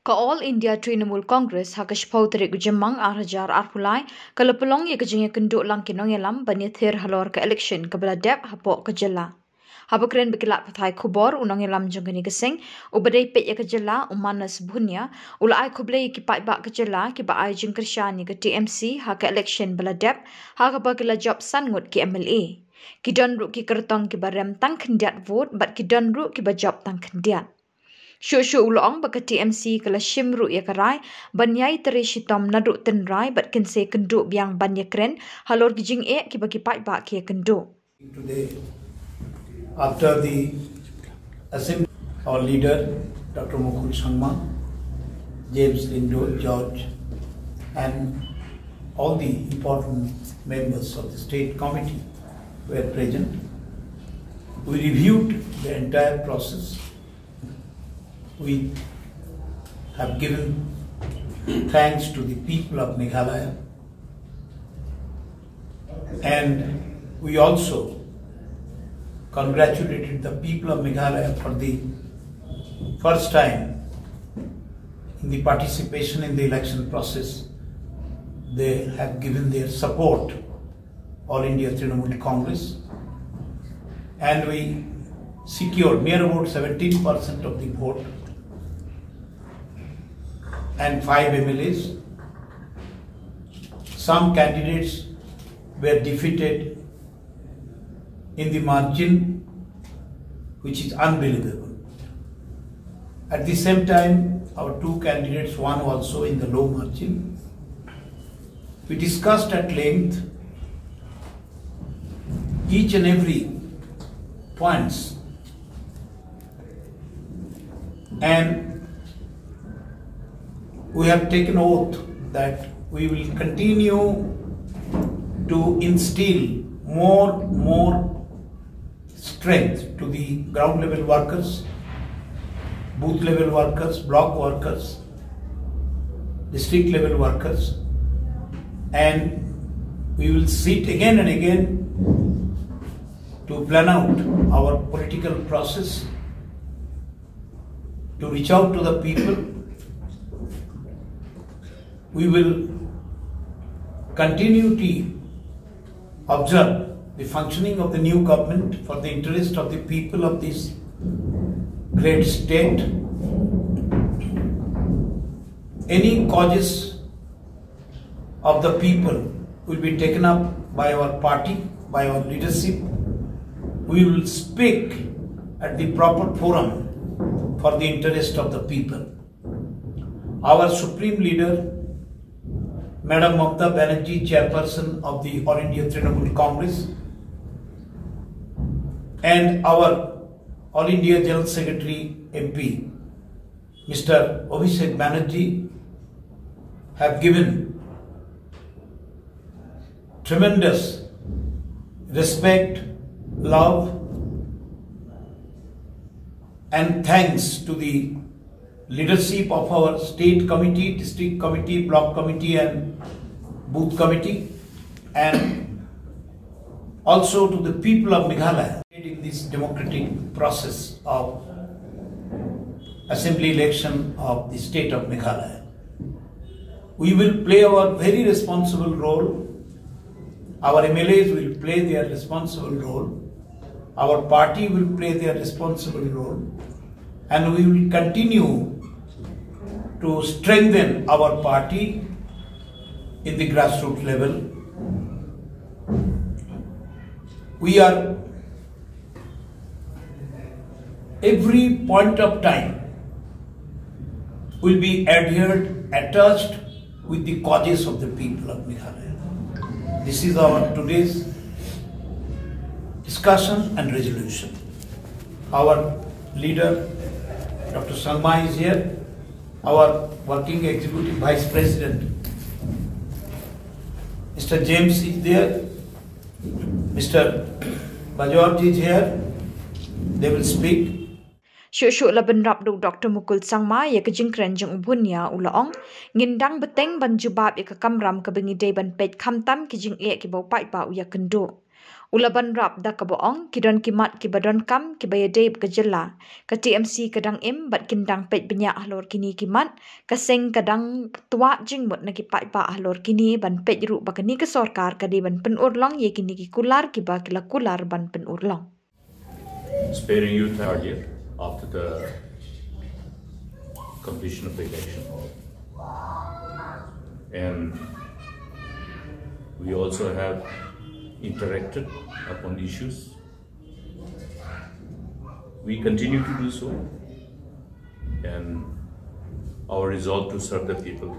Ka All India Trinamool Congress hakashpau tarik ujamang arhajar arpulai kalapulong ya Jingeh kenduk lang kinong yalam bani Thir Halor ka election kabla dep hapok ka jela. Habakren bikilat pathai kubor unong yalam jongani geseng ubadai pet ya ka jela umanas bunya ulai kublai ki Paidbah ka jela ki ba ai jingkrishani ka TMC ha ka election bala dep ha ka bagila job sangut ki MLA. Ki don ru ki kertong ki barem tang kendiat vote bat ki don ru ki ba job tang kendiat. Shu ulong baka TMC kala shimru ya karai banyai tere shitom naduk tenrai bat kense kenduk biang banya kren halor ki Jingeh ki bagi Paidbah ki kenduk. Today, after the assembly, our leader Dr. Mukul Sangma, James Lindo, George, and all the important members of the state committee were present. We reviewed the entire process. We have given thanks to the people of Meghalaya, and we also congratulated the people of Meghalaya for the first time in the participation in the election process. They have given their support All India Trinamool Congress, and we secured near about 17% of the vote and 5 MLAs. Some candidates were defeated in the margin, which is unbelievable. At the same time, our 2 candidates won also in the low margin. We discussed at length each and every points, and we have taken oath that we will continue to instill more strength to the ground level workers, booth level workers, block workers, district level workers, and we will sit again and again to plan out our political process, to reach out to the people. We will continue to observe the functioning of the new government for the interest of the people of this great state. Any causes of the people will be taken up by our party, by our leadership. We will speak at the proper forum for the interest of the people. Our Supreme Leader, Madam Mamata Banerjee, Chairperson of the All India Trinamool Congress, and our All India General Secretary MP, Mr. Abhishek Banerjee, have given tremendous respect, love, and thanks to the leadership of our state committee, district committee, block committee, and booth committee, and also to the people of Meghalaya in this democratic process of assembly election of the state of Meghalaya. We will play our very responsible role. Our MLAs will play their responsible role. Our party will play their responsible role, and we will continue to strengthen our party in the grassroots level. We are every point of time will be attached with the causes of the people of Meghalaya. This is our today's discussion and resolution. Our leader, Dr. Sangma, is here. Our working executive vice president, Mr. James, is there. Mr. Bajaj is here. They will speak. Shu laban rabdu Dr. Mukul Sangma ya ke jingkren jeng ubunya ulaong ngindang beteng ban jubab ya ke kamram ke bengi day ban pet kamtam ki Jingeh ki bau Paidbah ya kenduk. Ulaban rap da kaboong kidon kimat kibadon kam kibayadeb kejela. Ka TMC kadang im bat kindang pet banyak Halor kini kimat. Kaseng kadang tua jingmut na Paidbah Halor kini ban pet ru bakani ke sorkar kadi ban penurlong ye kini ki kular kiba kila kular ban penurlong. Sparing you target after the completion of the election. And we also have interacted upon issues. We continue to do so, and our resolve to serve the people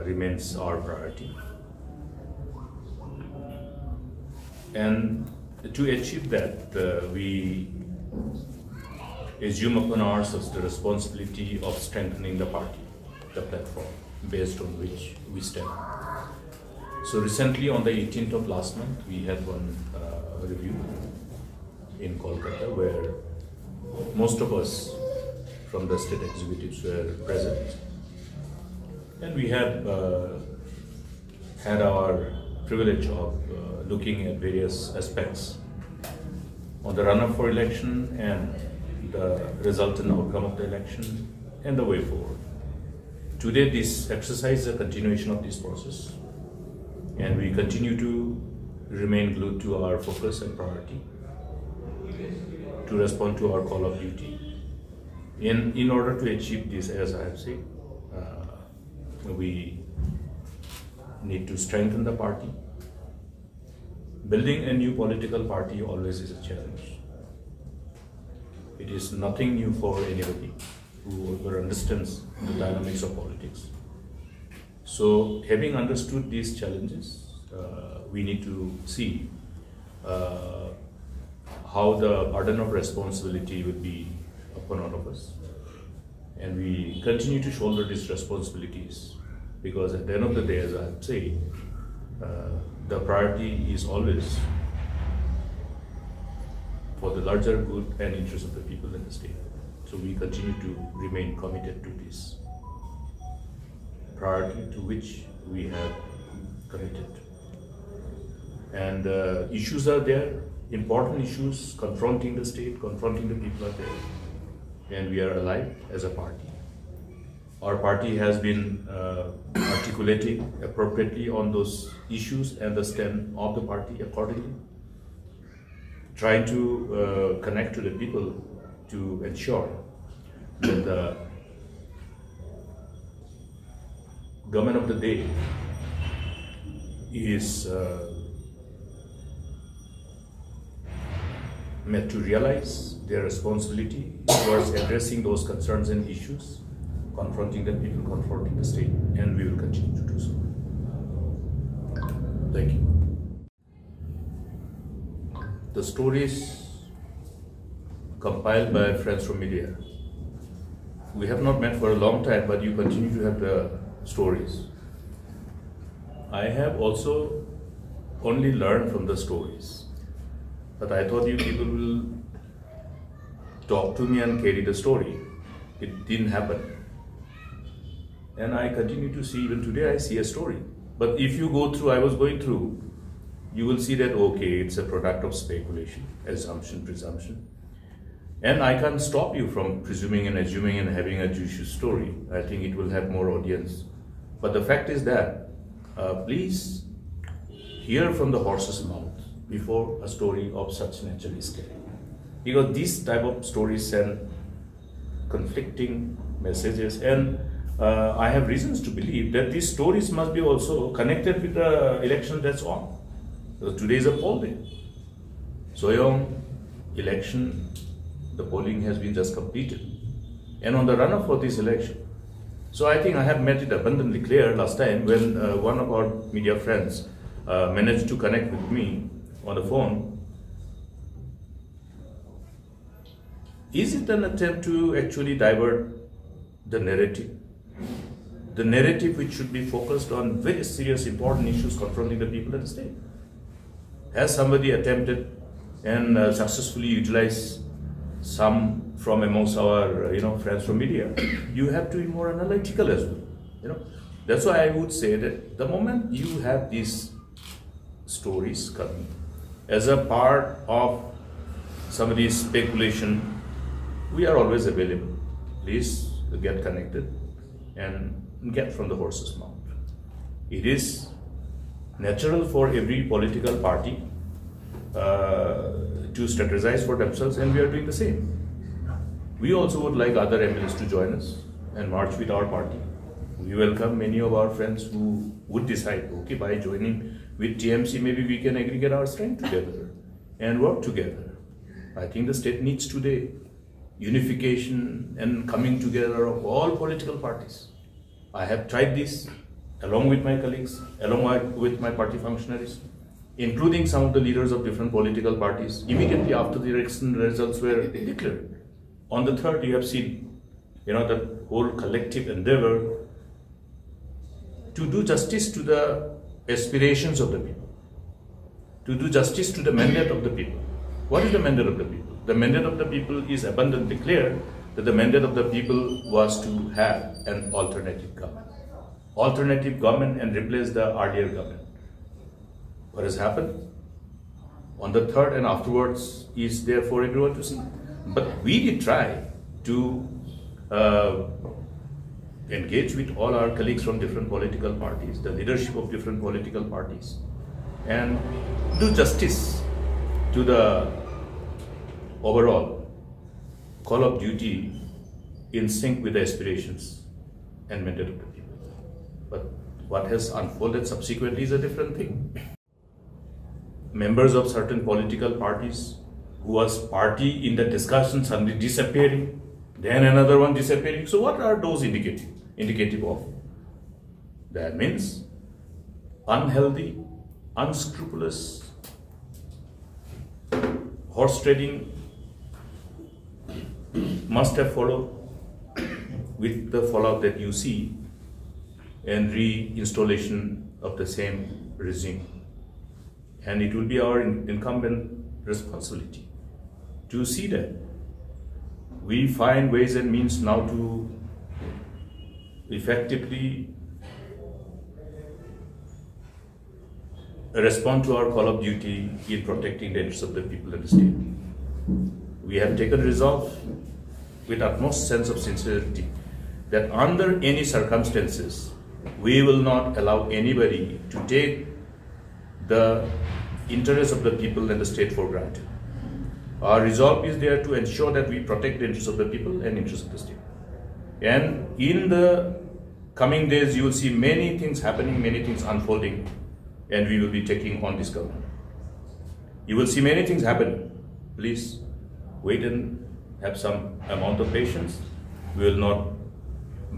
remains our priority. And to achieve that, we assume upon ourselves the responsibility of strengthening the party, the platform based on which we stand. So recently, on the 18th of last month, we had one review in Kolkata where most of us from the state executives were present, and we have had our privilege of looking at various aspects on the run-up for election and the resultant outcome of the election and the way forward. Today, this exercise is a continuation of this process, and we continue to remain glued to our focus and priority to respond to our call of duty. In order to achieve this, as I have said, we need to strengthen the party. Building a new political party always is a challenge. It is nothing new for anybody who understands the dynamics of politics. So, having understood these challenges, we need to see how the burden of responsibility will be upon all of us. And we continue to shoulder these responsibilities because at the end of the day, as I say, the priority is always for the larger good and interest of the people in the state. So we continue to remain committed to this priority to which we have committed. And issues are there, important issues confronting the state, confronting the people are there. And we are alive as a party. Our party has been articulating appropriately on those issues and the stand of the party accordingly, trying to connect to the people to ensure that the government of the day is made to realize their responsibility towards addressing those concerns and issues, confronting the people, confronting the state, and we will continue to do so. Thank you. The stories compiled by friends from media. We have not met for a long time, but you continue to have the stories. I have also only learned from the stories, but I thought you people will talk to me and carry the story. It didn't happen. And I continue to see, even today I see a story. But if you go through, I was going through, you will see that, okay, it's a product of speculation, assumption, presumption. And I can't stop you from presuming and assuming and having a judicious story. I think it will have more audience. But the fact is that, please hear from the horse's mouth before a story of such nature is carried. Because these type of stories send conflicting messages, and I have reasons to believe that these stories must be also connected with the election that's on. So today is a poll day. Soyong election, the polling has been just completed, and on the run-up for this election. So I think I have made it abundantly clear last time when one of our media friends managed to connect with me on the phone. Is it an attempt to actually divert the narrative? The narrative which should be focused on very serious, important issues confronting the people of the state. Has somebody attempted and successfully utilized some from amongst our friends from media? You have to be more analytical as well. That's why I would say that the moment you have these stories coming, as a part of somebody's speculation, we are always available. Please get connected and get from the horse's mouth. It is natural for every political party to strategize for themselves, and we are doing the same. We also would like other MLAs to join us and march with our party. We welcome many of our friends who would decide, okay, by joining with TMC, maybe we can aggregate our strength together and work together. I think the state needs today unification and coming together of all political parties. I have tried this along with my colleagues, along with my party functionaries, including some of the leaders of different political parties, immediately after the election results were declared. On the 3rd, you have seen, the whole collective endeavor to do justice to the aspirations of the people, to do justice to the mandate of the people. What is the mandate of the people? The mandate of the people is abundantly clear, that the mandate of the people was to have an alternative government and replace the earlier government. What has happened on the 3rd and afterwards is there for everyone to see. But we did try to engage with all our colleagues from different political parties, the leadership of different political parties, and do justice to the overall call of duty in sync with the aspirations and mandate of the people. But what has unfolded subsequently is a different thing. Members of certain political parties who was party in the discussion suddenly disappearing, then another one disappearing. So what are those indicative of? That means unhealthy, unscrupulous horse trading must have followed, with the fallout that you see, and reinstallation of the same regime. And it will be our incumbent responsibility to see that we find ways and means now to effectively respond to our call of duty in protecting the interests of the people and the state. We have taken resolve with utmost sense of sincerity that under any circumstances, we will not allow anybody to take the interests of the people and the state for granted. Our resolve is there to ensure that we protect the interests of the people and interests of the state. And in the coming days, you will see many things happening, many things unfolding, and we will be taking on this government. You will see many things happen. Please wait and have some amount of patience. We will not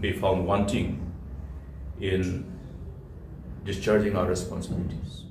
be found wanting in discharging our responsibilities.